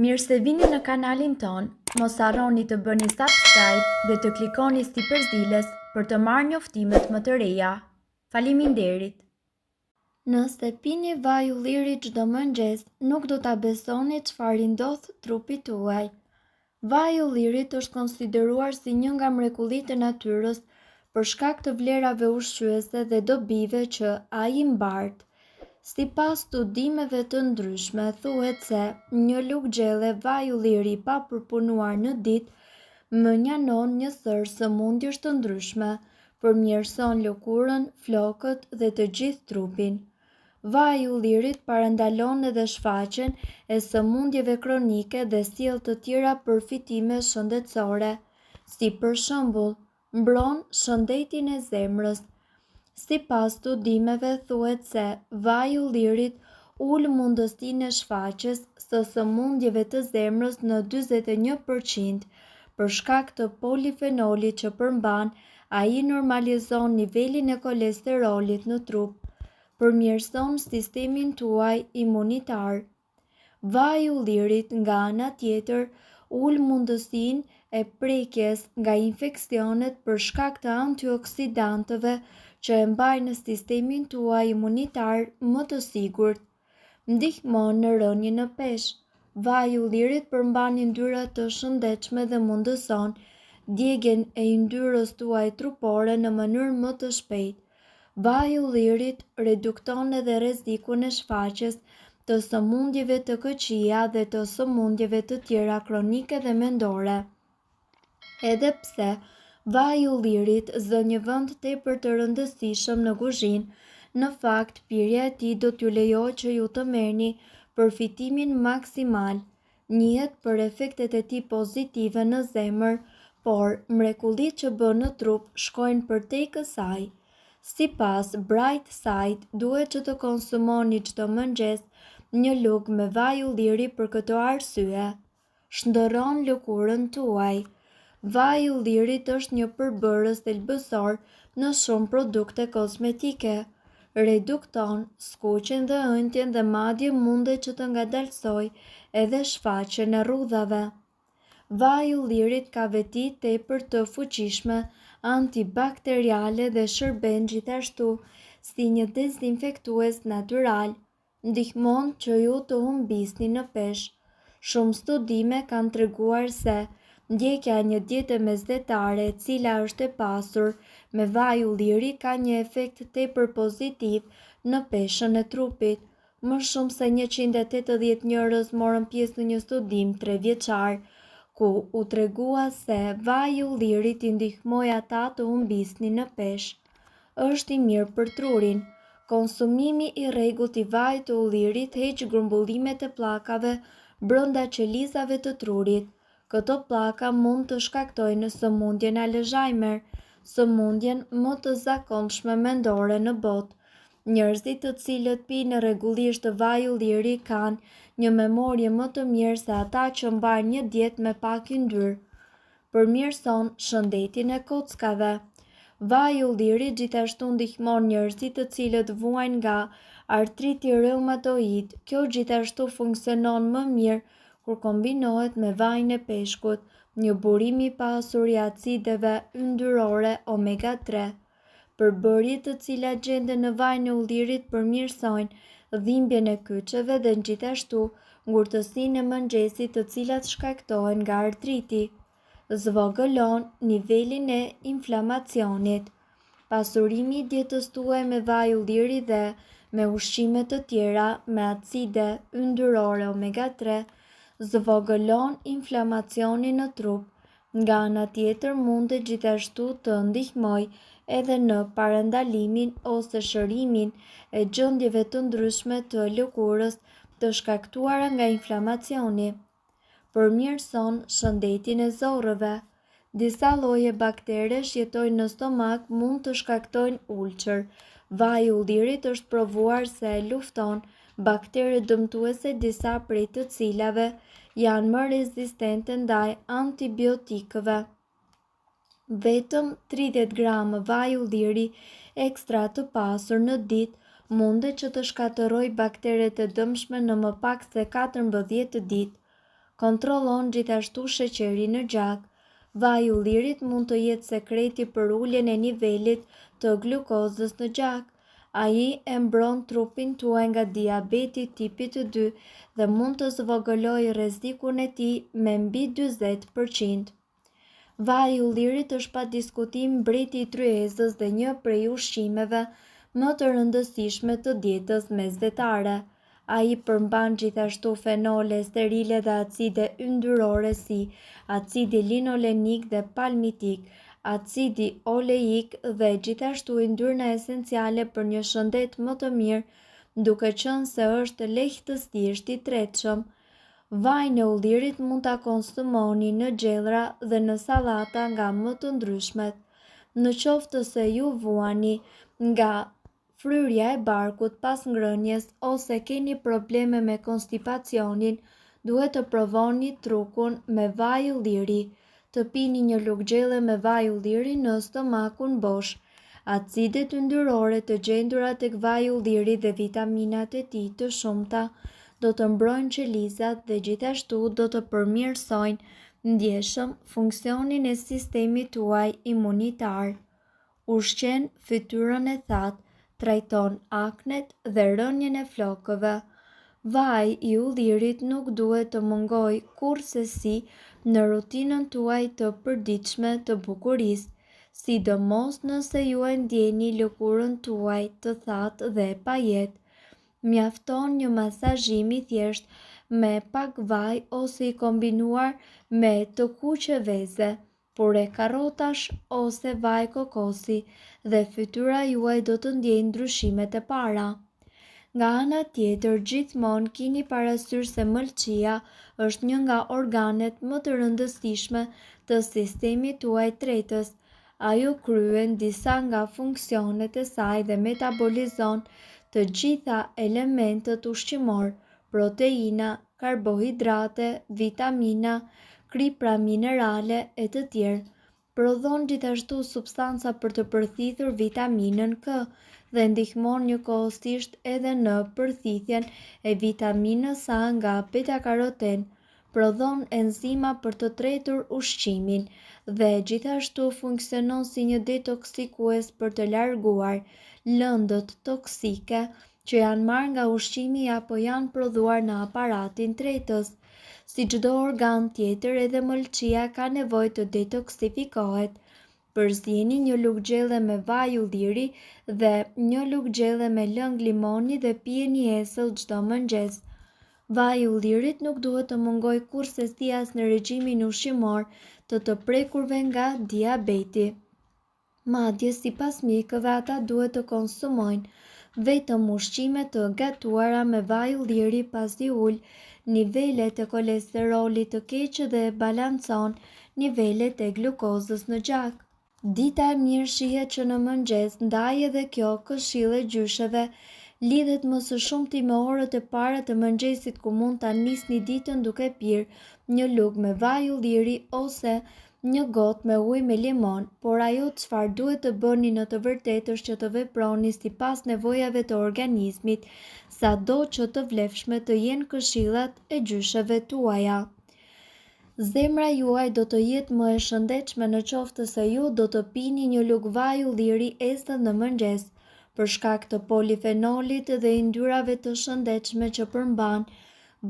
Mirë se vini në kanalin ton, mos harroni të bëni subscribe dhe të klikoni si përzieles për të marrë njoftimet më të reja. Faleminderit! Nëse pini vaj ulliri çdo mëngjes, nuk do ta besoni çfarë ndodh trupit tuaj. Vaji i ullirit është konsideruar si një nga mrekullitë e natyrës për shkak të vlerave ushqyese dhe dobive që ai mbart. Sipas studimeve të ndryshme, thuhet se një lugë gjelle vaj ulliri pa përpunuar në ditë mënjanon një sër sëmundjesh të ndryshme, përmirëson lëkurën, flokët dhe të gjithë trupin. Vaji i ullirit parandalon edhe shfaqjen e sëmundjeve kronike dhe sjell të tjera përfitime shëndetësore, si për shembull, mbron shëndetin e zemrës. Sipas studimeve thuhet se vaji i ullirit ul mundësinë e shfaqjes së sëmundjeve të zemrës në 41% për shkak të polifenolit që përmban. Ai normalizon nivelin e kolesterolit në trup, përmirëson sistemin tuaj imunitar. Vaji i ullirit nga ana tjetër ul mundësinë e prekjes nga infeksionet për shkak të antioksidantëve që e mbajnë sistemin tuaj imunitar më të sigurt. Ndihmon në rënien në peshë. Vaji i ullirit përmban yndyra të shëndetshme dhe mundëson djegjen e yndyrës tuaj trupore në mënyrë më të shpejtë. Vaji i ullirit redukton edhe rrezikun e shfaqjes të sëmundjeve të këqija dhe të sëmundjeve të tjera kronike dhe mendore. Edhe pse vaji i ullirit zë një vend tepër të rëndësishëm në kuzhinë, në fakt pirja e tij do t'ju lejojë që ju të merrni përfitimin maksimal. Njihet për efektet e tij pozitive në zemër, por mrekullitë që bën në trup shkojnë përtej kësaj. Sipas Bright Side, duhet që të konsumoni çdo mëngjes një lugë me vaj ulliri për këtë arsye. Shndërron lëkurën tuaj. Vaji i ullirit është një përbërës thelbësor në shumë produkte kozmetike. Redukton skuqjen dhe ëndjen dhe madje mundet që të ngadalsojë edhe shfaqjen e rrudhave. Vaji i ullirit ka veti tepër të fuqishme antibakteriale dhe shërben gjithashtu si një dezinfektues natyral. Ndihmon që ju të humbisni në peshë. Shumë studime kanë treguar se ndjekja e një diete mesdhetare e cila është e pasur me vaj ulliri ka një efekt tepër pozitiv në peshën e trupit. Më shumë se 180 njerëz morën pjesë në një studim 3 vjeçar, ku u tregua se vaji i ullirit i ndihmoi ata të humbisnin në peshë. Është i mirë për trurin. Konsumimi i rregullt i vajit të ullirit heq grumbullimet e pllakave brenda qelizave të trurit. Këto pllaka mund të shkaktojnë sëmundjen Alzheimer, sëmundjen më të zakonshme mendore në botë. Njerëzit të cilët pinë rregullisht vaj ulliri kanë një memorie më të mirë se ata që mbajnë një dietë me pak yndyrë. Përmirëson shëndetin e kockave. Vaji i ullirit gjithashtu ndihmon njerëzit të cilët vuajnë nga artriti reumatoid. Kjo gjithashtu funksionon më mirë kur kombinohet me vajin e peshkut, një burim i pasur i acideve yndyrore omega 3. Përbërjet të cilat gjenden në vajin e ullirit përmirësojnë dhimbjen e kyçeve dhe gjithashtu ngurtësinë e mëngjesit, të cilat shkaktohen nga artriti. Zvogëlon nivelin e inflamacionit. Pasurimi i dietës tuaj me vaj ulliri dhe me ushqime të tjera me acide yndyrore omega 3 zvogëlon inflamacionin në trup. Nga ana tjetër mundet gjithashtu të ndihmojë edhe në parandalimin ose shërimin e gjendjeve të ndryshme të lëkurës të shkaktuara nga inflamacioni. Përmirëson shëndetin e zorrëve. Disa lloje bakteresh jetojnë në stomak, mund të shkaktojnë ulcer. Vaji i ullirit është provuar se lufton baktere dëmtuese, disa prej të cilave janë më rezistente ndaj antibiotikëve. Vetëm 30 gram vaj ulliri ekstra të pasur në ditë mundet që të shkatërrojë bakteret e dëmshme në më pak se 14 ditë. Kontrollon gjithashtu sheqerin në gjak. Vaji i ullirit mund të jetë sekreti për uljen e nivelit të glukozës në gjak. Ai e mbron trupin tuaj nga diabeti tipi 2 dhe mund të zvogëlojë rrezikun e tij me mbi 40%. Vaji i ullirit është pa diskutim mbreti i tryezës dhe një prej ushqimeve më të rëndësishme të dietës mesdhetare. Ai përmban gjithashtu fenole sterile dhe acide yndyrore si acidi linolenik dhe palmitik, acidi oleik dhe gjithashtu yndyrna esenciale për një shëndet më të mirë, duke qenë se është lehtësisht i tretshëm. Vajin e ullirit mund ta konsumoni në gjellra dhe në sallata nga më të ndryshmet. Në qoftë se ju vuani nga fryrja e barkut pas ngrënies ose keni probleme me konstipacionin, duhet të provoni trukun me vaj ulliri. Të pini një lugë gjelle me vaj ulliri në stomakun bosh. Acidet yndyrore të gjendura tek vaji i ullirit dhe vitaminat e tij të shumta do të mbrojnë qelizat dhe gjithashtu do të përmirësojnë ndjeshëm funksionin e sistemit tuaj imunitar. Ushqen fytyrën e thatë, trajton aknet dhe rënjen e flokëve. Vaji i ullirit nuk duhet të mungojë kurrësi në rutinën tuaj të përditshme të bukurisë, sidomos nëse ju e ndjeni lëkurën tuaj të thatë dhe pajet. Mjafton një masazhim i thjeshtë me pak vaj ose i kombinuar me të kuqe veze, pure karrotash ose vaj kokosi dhe fytyra juaj do të ndjejë ndryshimet e para. Nga ana tjetër, gjithmonë keni parasysh se mëlçia është një nga organet më të rëndësishme të sistemit tuaj tretës. Ajo kryen disa nga funksionet e saj dhe metabolizon të gjitha elementët ushqimor, proteina, karbohidrate, vitamina, kripra minerale e të tjerë. Prodhon gjithashtu substanca për të përthithur vitaminën K dhe ndihmon njëkohësisht edhe në përthithjen e vitaminës A nga beta-karoten. Prodhon enzima për të tretur ushqimin dhe gjithashtu funksionon si një detoksikues për të larguar lëndët toksike që janë marrë nga ushqimi apo janë prodhuar në aparatin tretës. Si çdo organ tjetër, edhe mëlçia ka nevojë të detoksifikohet. Përzjeni një lugë gjelle me vaj ulliri dhe një lugë gjelle me lëng limoni dhe pijeni esëll çdo mëngjes. Vaji i ullirit nuk duhet të mungojë kurrësi as në regjimin ushqimor të prekurve nga diabeti. Madje sipas mjekëve ata duhet të konsumojnë vetëm ushqime të gatuara me vaj ulliri pasi ul nivelet e kolesterolit të keq dhe balancon nivelet e glukozës në gjak. Dita e mirë shihet që në mëngjes, ndaj edhe kjo këshill e gjysheve lidhet më së shumti me orët e para të mëngjesit ku mund ta nisni ditën duke pirë një lugë me vaj ulliri ose një gotë me ujë me limon, por ajo çfarë duhet të bëni në të vërtetë është që të veproni sipas nevojave të organizmit, sado që të vlefshme të jenë këshillat e gjysheve tuaja. Zemra juaj do të jetë më e shëndetshme në qoftë se ju do të pini një lugë vaj ulliri esëll në mëngjes, për shkak të polifenolit dhe yndyrave të shëndetshme që përmban.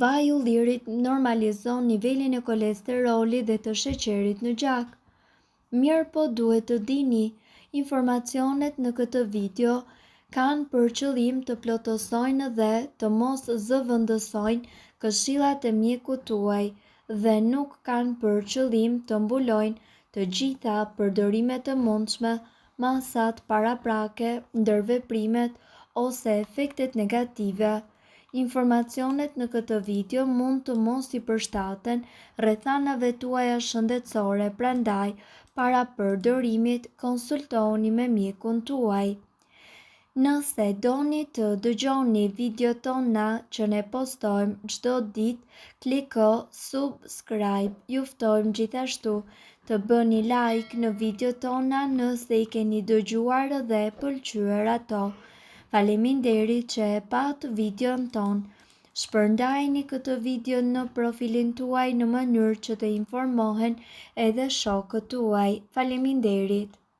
Vaji i ullirit normalizon nivelin e kolesterolit dhe të sheqerit në gjak. Mirë po duhet të dini, informacionet në këtë video kanë për qëllim të plotësojnë dhe të mos zëvendësojnë këshillat e mjekut tuaj dhe nuk kanë për qëllim të mbulojnë të gjitha përdorimet e mundshme, masat paraprake, ndërveprimet ose efektet negative. Informacionet në këtë video mund të mos i përshtaten rrethanave tuaja shëndetësore, prandaj para përdorimit konsultoni me mjekun tuaj. Nëse doni të dëgjoni videot tona që ne postojmë çdo ditë, kliko subscribe. Ju ftojmë gjithashtu të bëni like në videot tona nëse i keni dëgjuar dhe pëlqyer ato. Faleminderit që e pat videon ton. Shpërndajeni këtë video në profilin tuaj në mënyrë që të informohen edhe shokët tuaj. Faleminderit!